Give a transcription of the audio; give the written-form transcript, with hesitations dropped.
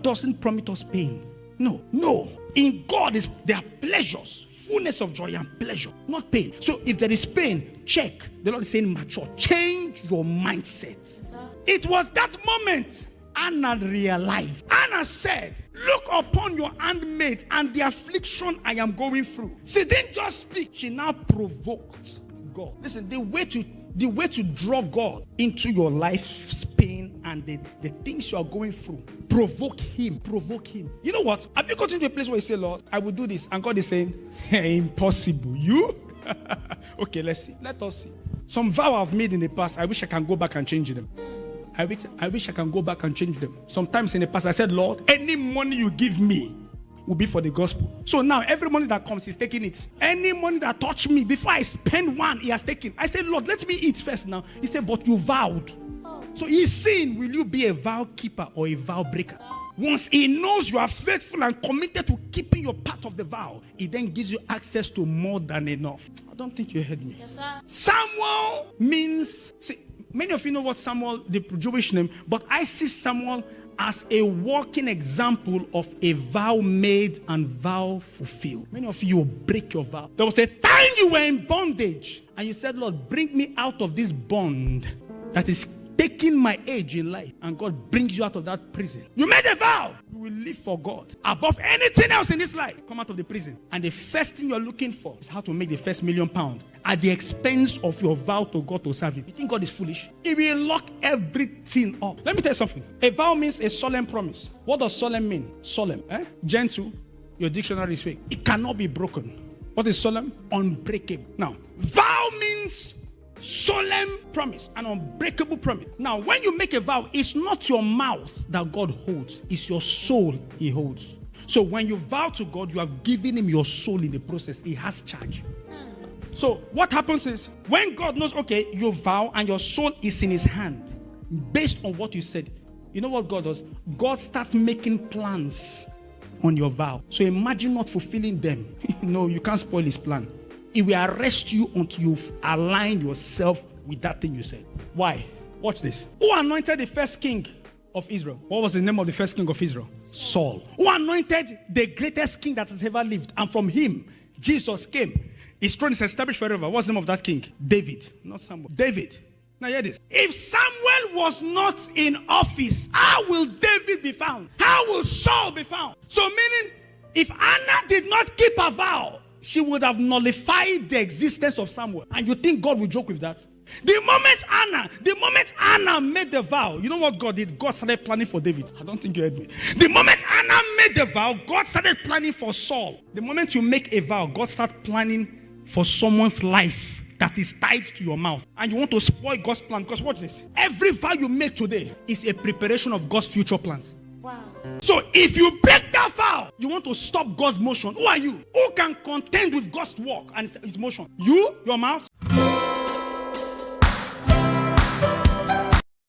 doesn't promise us pain. No. In God there are pleasures, fullness of joy and pleasure, not pain. So if there is pain, check. The Lord is saying mature. Change your mindset. It was that moment Anna realized. Anna said, look upon your handmaid and the affliction I am going through. She didn't just speak. She now provoked God. Listen, the way to draw God into your life's pain and the things you are going through, provoke him. You know what? Have you gotten to a place where you say, Lord, I will do this, and God is saying, hey, impossible. You? Okay, let's see. Let us see. Some vow I've made in the past, I wish I can go back and change them. I wish I can go back and change them. Sometimes in the past I said, Lord, any money you give me will be for the gospel. So now every money that comes, he's taking it. Any money that touched me, before I spend one, he has taken. I said, Lord, let me eat first now. He said, but you vowed. So he's saying, will you be a vow keeper or a vow breaker? Once he knows you are faithful and committed to keeping your part of the vow, he then gives you access to more than enough. I don't think you heard me. Yes, sir. Samuel means, see, many of you know what Samuel, the Jewish name, but I see Samuel as a walking example of a vow made and vow fulfilled. Many of you will break your vow. There was a time you were in bondage and you said, Lord, bring me out of this bond that is taking my age in life, and God brings you out of that prison. You made a vow. You will live for God above anything else in this life. Come out of the prison, and the first thing you're looking for is how to make the first £1 million at the expense of your vow to God to serve him. You think God is foolish? He will lock everything up. Let me tell you something. A vow means a solemn promise. What does solemn mean? Solemn, gentle. Your dictionary is fake. It cannot be broken. What is solemn? Unbreakable. Now, vow means solemn promise, an unbreakable promise. Now, when you make a vow, it's not your mouth that God holds, it's your soul he holds. So when you vow to God, you have given him your soul in the process. He has charge. So what happens is, when God knows, okay, you vow and your soul is in his hand, based on what you said, you know what God does? God starts making plans on your vow. So imagine not fulfilling them. No, you can't spoil his plan. He will arrest you until you've aligned yourself with that thing you said. Why? Watch this. Who anointed the first king of Israel? What was the name of the first king of Israel? Saul. Who anointed the greatest king that has ever lived? And from him, Jesus came. His throne is established forever. What's the name of that king? David. Not Samuel. David. Now hear this. If Samuel was not in office, how will David be found? How will Saul be found? So meaning, if Anna did not keep a vow, she would have nullified the existence of Samuel. And you think God will joke with that? The moment Anna made the vow, you know what God did? God started planning for David. I don't think you heard me. The moment Anna made the vow, God started planning for Saul. The moment you make a vow, God starts planning for someone's life that is tied to your mouth. And you want to spoil God's plan. Because watch this. Every vow you make today is a preparation of God's future plans. Wow. So if you break that vow, you want to stop God's motion. Who are you? Who can contend with God's work and his motion? You, your mouth?